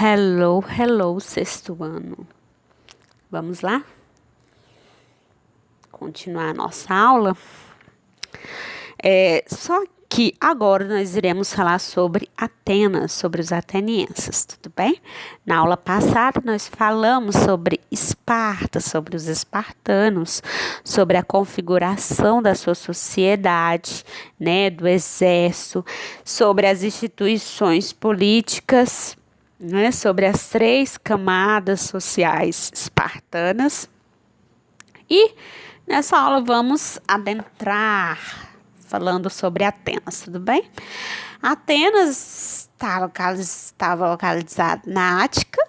Hello, hello, sexto ano. Vamos lá? Continuar a nossa aula. Só que agora nós iremos falar sobre Atenas, sobre os atenienses, tudo bem? Na aula passada nós falamos sobre Esparta, sobre os espartanos, sobre a configuração da sua sociedade, né, do exército, sobre as instituições políticas, né, sobre as 3 camadas sociais espartanas. E nessa aula vamos adentrar falando sobre Atenas, tudo bem? Atenas estava localizada na Ática,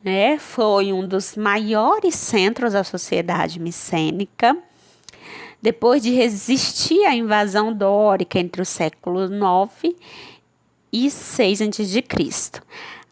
né? Foi um dos maiores centros da sociedade micênica. Depois de resistir à invasão dórica entre o século 9 e 6 a.C.,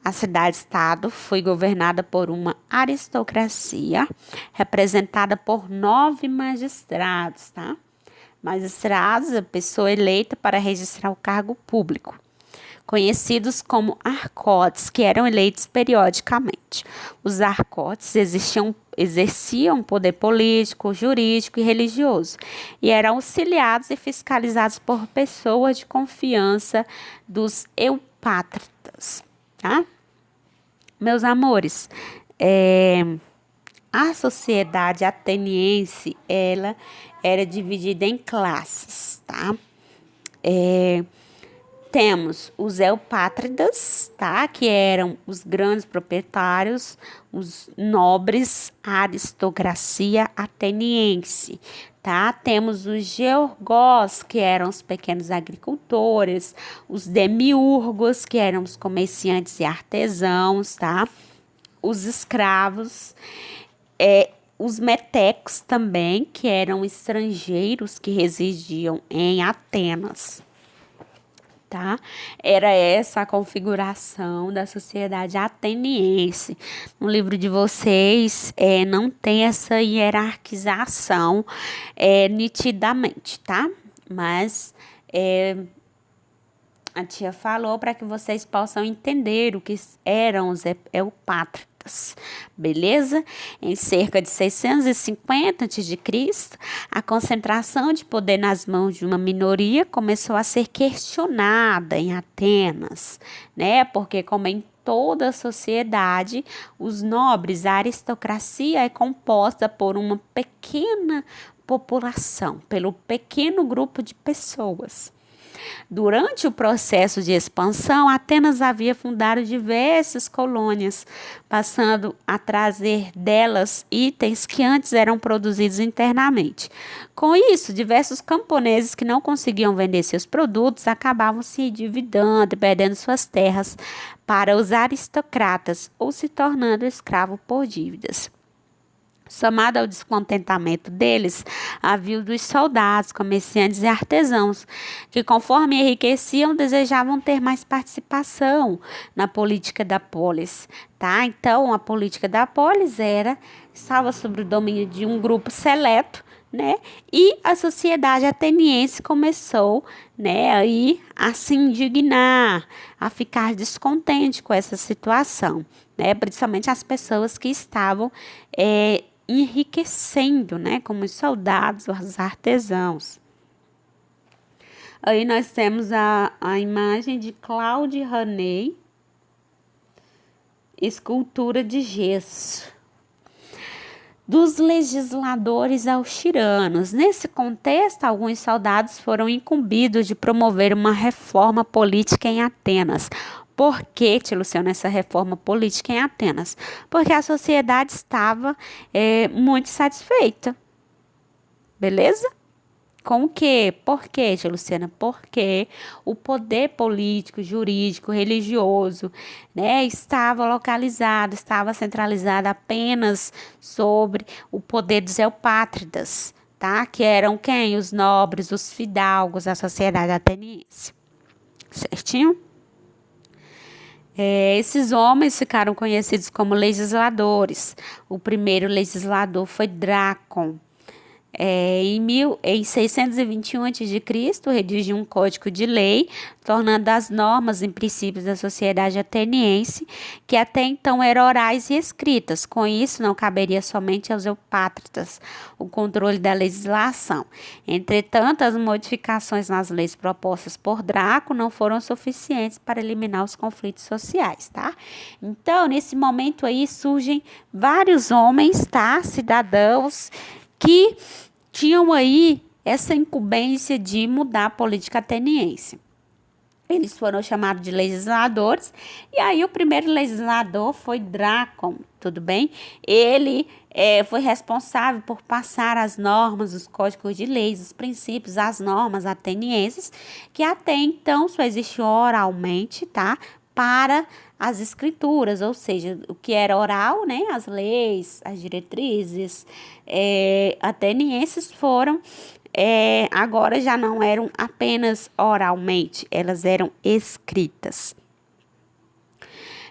a cidade-estado foi governada por uma aristocracia representada por 9 magistrados, tá? Magistrados, a pessoa eleita para registrar o cargo público, conhecidos como arcotes, que eram eleitos periodicamente. Os arcotes exerciam poder político, jurídico e religioso, e eram auxiliados e fiscalizados por pessoas de confiança dos eupátridas, tá? Meus amores, a sociedade ateniense, ela era dividida em classes, tá? Temos os eupátridas, tá? Que eram os grandes proprietários, os nobres, a aristocracia ateniense, tá? Temos os georgós, que eram os pequenos agricultores, os demiurgos, que eram os comerciantes e artesãos, tá? Os escravos, os metecos também, que eram estrangeiros que residiam em Atenas, tá? Era essa a configuração da sociedade ateniense. No livro de vocês, não tem essa hierarquização nitidamente, tá? Mas a tia falou para que vocês possam entender o que eram os eupátridas, beleza? Em cerca de 650 a.C., a concentração de poder nas mãos de uma minoria começou a ser questionada em Atenas, né? Porque, como em toda a sociedade, os nobres, a aristocracia é composta por uma pequena população, pelo pequeno grupo de pessoas. Durante o processo de expansão, Atenas havia fundado diversas colônias, passando a trazer delas itens que antes eram produzidos internamente. Com isso, diversos camponeses que não conseguiam vender seus produtos acabavam se endividando e perdendo suas terras para os aristocratas ou se tornando escravos por dívidas. Somado ao descontentamento deles, havia o dos soldados, comerciantes e artesãos, que conforme enriqueciam, desejavam ter mais participação na política da polis, tá? Então, a política da polis estava sob o domínio de um grupo seleto, né? E a sociedade ateniense começou, né, aí a se indignar, a ficar descontente com essa situação, né? Principalmente as pessoas que estavam enriquecendo, né, como os soldados, os artesãos. Aí nós temos a imagem de Claude Ranieri, escultura de gesso. Dos legisladores aos tiranos. Nesse contexto, alguns soldados foram incumbidos de promover uma reforma política em Atenas. Por que, tia Luciana, essa reforma política em Atenas? Porque a sociedade estava muito satisfeita. Beleza? Com o quê? Por quê, tia Luciana? Porque o poder político, jurídico, religioso, né, estava localizado, estava centralizado apenas sobre o poder dos eupátridas, tá? Que eram quem? Os nobres, os fidalgos, a sociedade ateniense. Certinho? Esses homens ficaram conhecidos como legisladores. O primeiro legislador foi Drácon. Em 621 a.C., redigiu um código de lei, tornando as normas e princípios da sociedade ateniense, que até então eram orais e escritas. Com isso, não caberia somente aos eupátritas o controle da legislação. Entretanto, as modificações nas leis propostas por Draco não foram suficientes para eliminar os conflitos sociais, tá? Então, nesse momento aí, surgem vários homens, tá? Cidadãos, que tinham aí essa incumbência de mudar a política ateniense. Eles foram chamados de legisladores, e aí o primeiro legislador foi Drácon, tudo bem? Ele foi responsável por passar as normas, os códigos de leis, os princípios, as normas atenienses, que até então só existiam oralmente, tá? Para as escrituras, ou seja, o que era oral, né? As leis, as diretrizes atenienses foram agora já não eram apenas oralmente, elas eram escritas.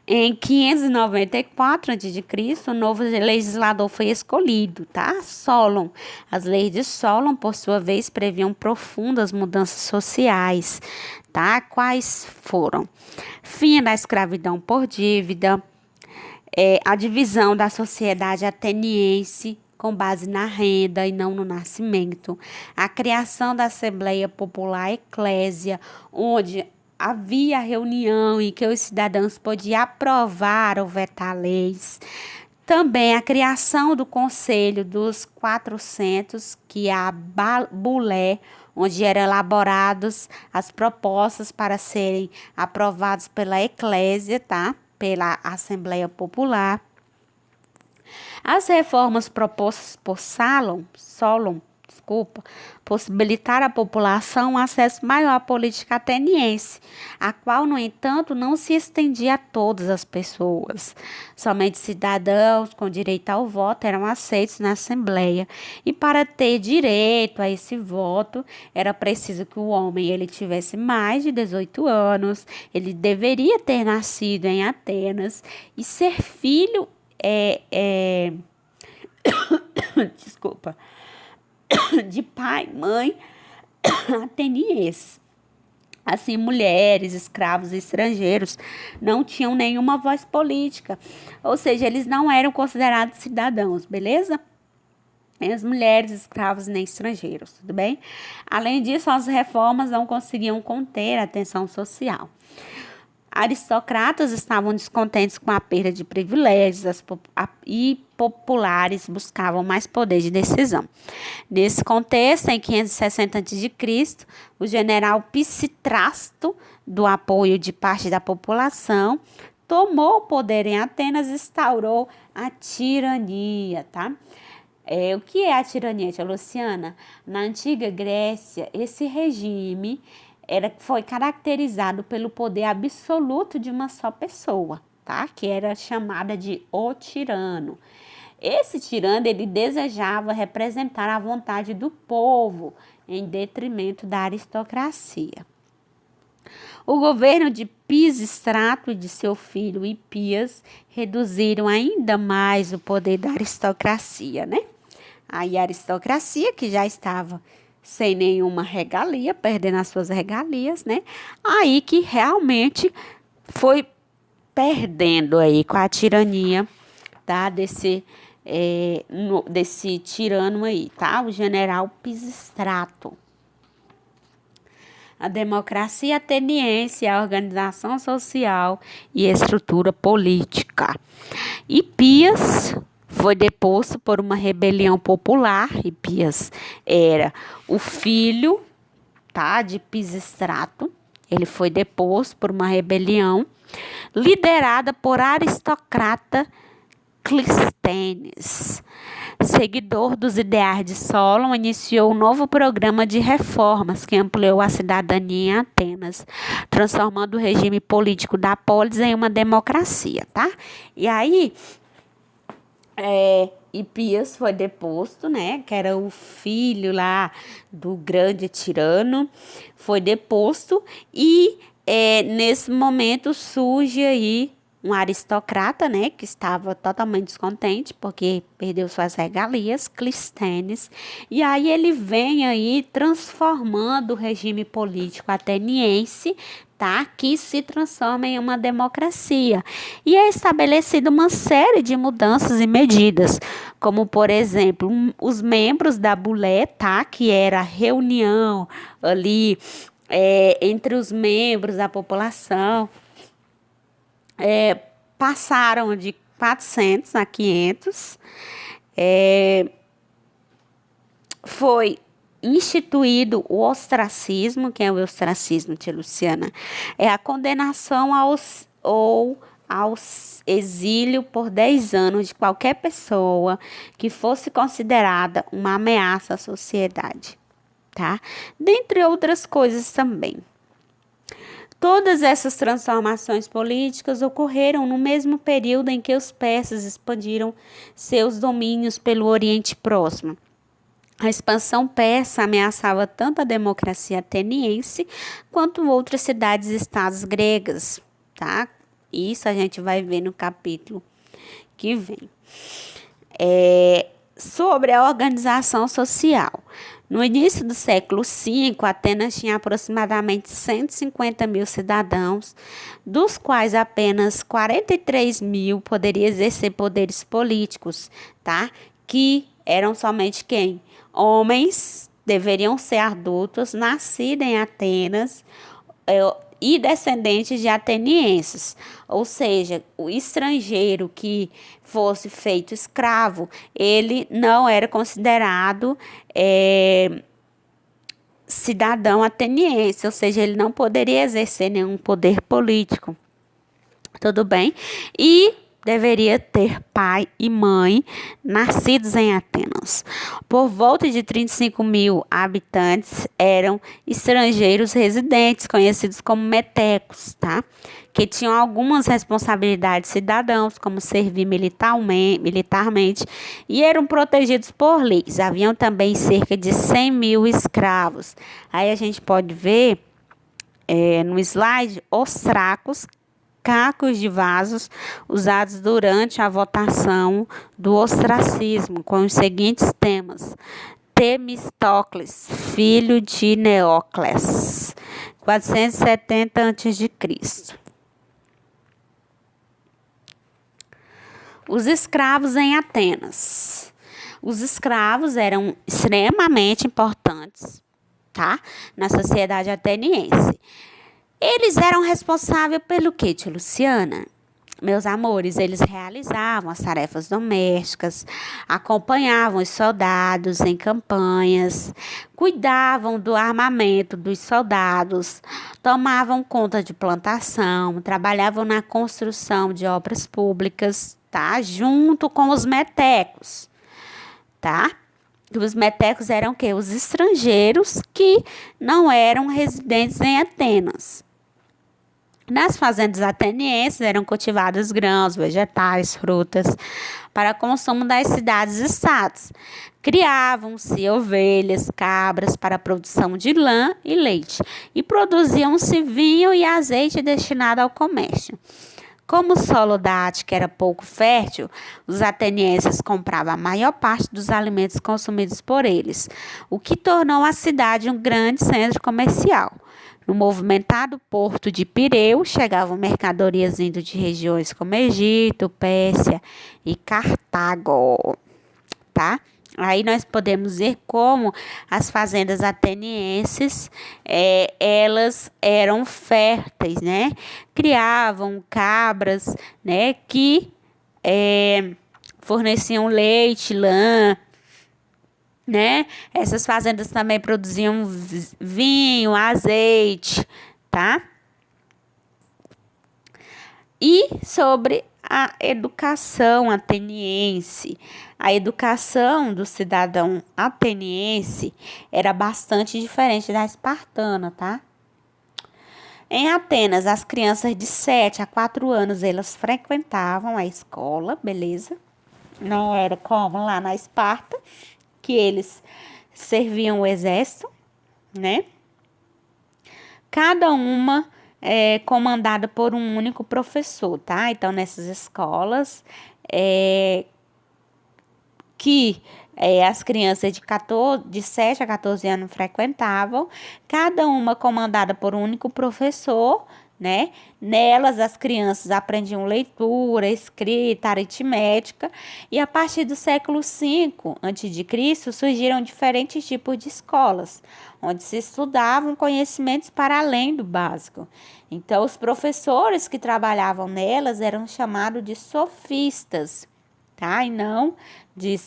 Em 594 a.C., o novo legislador foi escolhido, tá? Solon. As leis de Solon, por sua vez, previam profundas mudanças sociais, tá? Quais foram? Fim da escravidão por dívida, a divisão da sociedade ateniense com base na renda e não no nascimento, a criação da Assembleia Popular Eclésia, onde havia reunião em que os cidadãos podiam aprovar ou vetar leis. Também a criação do Conselho dos 400, que é a Bulé, onde eram elaboradas as propostas para serem aprovadas pela Eclésia, tá? Pela Assembleia Popular. As reformas propostas por Solon, possibilitaram à população um acesso maior à política ateniense, a qual, no entanto, não se estendia a todas as pessoas. Somente cidadãos com direito ao voto eram aceitos na Assembleia, e para ter direito a esse voto, era preciso que o homem ele tivesse mais de 18 anos, ele deveria ter nascido em Atenas e ser filho desculpa, de pai, mãe atenienses. Assim, mulheres, escravos e estrangeiros não tinham nenhuma voz política, ou seja, eles não eram considerados cidadãos, beleza? Nem as mulheres, escravos nem estrangeiros, tudo bem? Além disso, as reformas não conseguiam conter a tensão social. Aristocratas estavam descontentes com a perda de privilégios e populares buscavam mais poder de decisão. Nesse contexto, em 560 a.C., o general Pisistrato, do apoio de parte da população, tomou o poder em Atenas e instaurou a tirania, tá? O que é a tirania, tia Luciana? Na antiga Grécia, esse regime foi caracterizado pelo poder absoluto de uma só pessoa, tá? Que era chamada de o tirano. Esse tirano, ele desejava representar a vontade do povo em detrimento da aristocracia. O governo de Pisistrato e de seu filho Hipias reduziram ainda mais o poder da aristocracia, né? Aí a aristocracia, que já estava sem nenhuma regalia, perdendo as suas regalias, né? Aí que realmente foi perdendo aí com a tirania, tá? Desse tirano aí, tá? O general Pisistrato. A democracia ateniense, a organização social e a estrutura política. Hipias foi deposto por uma rebelião popular. Hipias era o filho, tá, de Pisistrato. Ele foi deposto por uma rebelião liderada por aristocrata Clístenes. Seguidor dos ideais de Solon, iniciou um novo programa de reformas que ampliou a cidadania em Atenas, transformando o regime político da polis em uma democracia, tá? E aí, Hipias foi deposto, né? Que era o filho lá do grande tirano, foi deposto e nesse momento surge aí um aristocrata, né, que estava totalmente descontente porque perdeu suas regalias, Clístenes, e aí ele vem aí transformando o regime político ateniense, tá, que se transforma em uma democracia. E é estabelecida uma série de mudanças e medidas, como por exemplo, os membros da bulé, tá, que era a reunião ali entre os membros da população, passaram de 400 a 500. Foi instituído o ostracismo. Que é o ostracismo, tia Luciana? É a condenação aos exílio por 10 anos de qualquer pessoa que fosse considerada uma ameaça à sociedade, tá? Dentre outras coisas também. Todas essas transformações políticas ocorreram no mesmo período em que os persas expandiram seus domínios pelo Oriente Próximo. A expansão persa ameaçava tanto a democracia ateniense quanto outras cidades e estados gregas, tá? Isso a gente vai ver no capítulo que vem. Sobre a organização social. No início do século V, Atenas tinha aproximadamente 150 mil cidadãos, dos quais apenas 43 mil poderiam exercer poderes políticos, tá? Que eram somente quem? Homens, deveriam ser adultos, nascidos em Atenas, e descendentes de atenienses, ou seja, o estrangeiro que fosse feito escravo, ele não era considerado cidadão ateniense, ou seja, ele não poderia exercer nenhum poder político. Tudo bem? E deveria ter pai e mãe nascidos em Atenas. Por volta de 35 mil habitantes eram estrangeiros residentes, conhecidos como metecos, tá? Que tinham algumas responsabilidades cidadãos, como servir militarmente, e eram protegidos por leis. Haviam também cerca de 100 mil escravos. Aí a gente pode ver no slide os tracos, cacos de vasos usados durante a votação do ostracismo, com os seguintes temas: Temístocles, filho de Neocles, 470 a.C. Os escravos em Atenas. Os escravos eram extremamente importantes, tá? Na sociedade ateniense. Eles eram responsáveis pelo quê, tia Luciana? Meus amores, eles realizavam as tarefas domésticas, acompanhavam os soldados em campanhas, cuidavam do armamento dos soldados, tomavam conta de plantação, trabalhavam na construção de obras públicas, tá? Junto com os metecos, tá? Os metecos eram o quê? Os estrangeiros que não eram residentes em Atenas. Nas fazendas atenienses eram cultivados grãos, vegetais, frutas para consumo das cidades e estados. Criavam-se ovelhas, cabras para a produção de lã e leite e produziam-se vinho e azeite destinado ao comércio. Como o solo da Ática era pouco fértil, os atenienses compravam a maior parte dos alimentos consumidos por eles, o que tornou a cidade um grande centro comercial. No movimentado porto de Pireu, chegavam mercadorias vindo de regiões como Egito, Pérsia e Cartago, tá? Aí nós podemos ver como as fazendas atenienses, elas eram férteis, né? Criavam cabras, né? Que forneciam leite, lã, né? Essas fazendas também produziam vinho, azeite, tá? E sobre a educação ateniense. A educação do cidadão ateniense era bastante diferente da espartana, tá? Em Atenas, as crianças de 7 a 4 anos, elas frequentavam a escola, beleza? Não era como lá na Esparta, que eles serviam o exército, né? Cada uma comandada por um único professor, tá? Então, nessas escolas, é, que as crianças de 7 a 14 anos frequentavam, cada uma comandada por um único professor, né? Nelas, as crianças aprendiam leitura, escrita, aritmética, e a partir do século V a.C., surgiram diferentes tipos de escolas, onde se estudavam conhecimentos para além do básico. Então, os professores que trabalhavam nelas eram chamados de sofistas, tá? E não de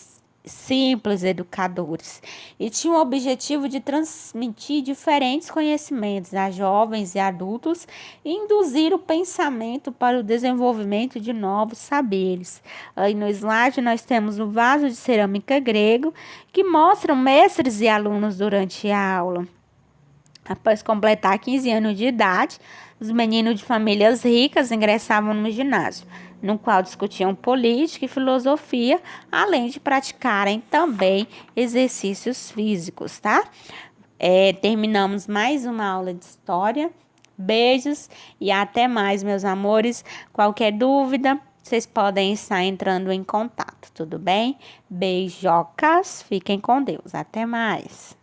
simples educadores. E tinha o objetivo de transmitir diferentes conhecimentos a jovens e adultos e induzir o pensamento para o desenvolvimento de novos saberes. Aí no slide nós temos o vaso de cerâmica grego, que mostra mestres e alunos durante a aula. Após completar 15 anos de idade, os meninos de famílias ricas ingressavam no ginásio, no qual discutiam política e filosofia, além de praticarem também exercícios físicos, tá? Terminamos mais uma aula de história. Beijos e até mais, meus amores. Qualquer dúvida, vocês podem estar entrando em contato, tudo bem? Beijocas, fiquem com Deus. Até mais.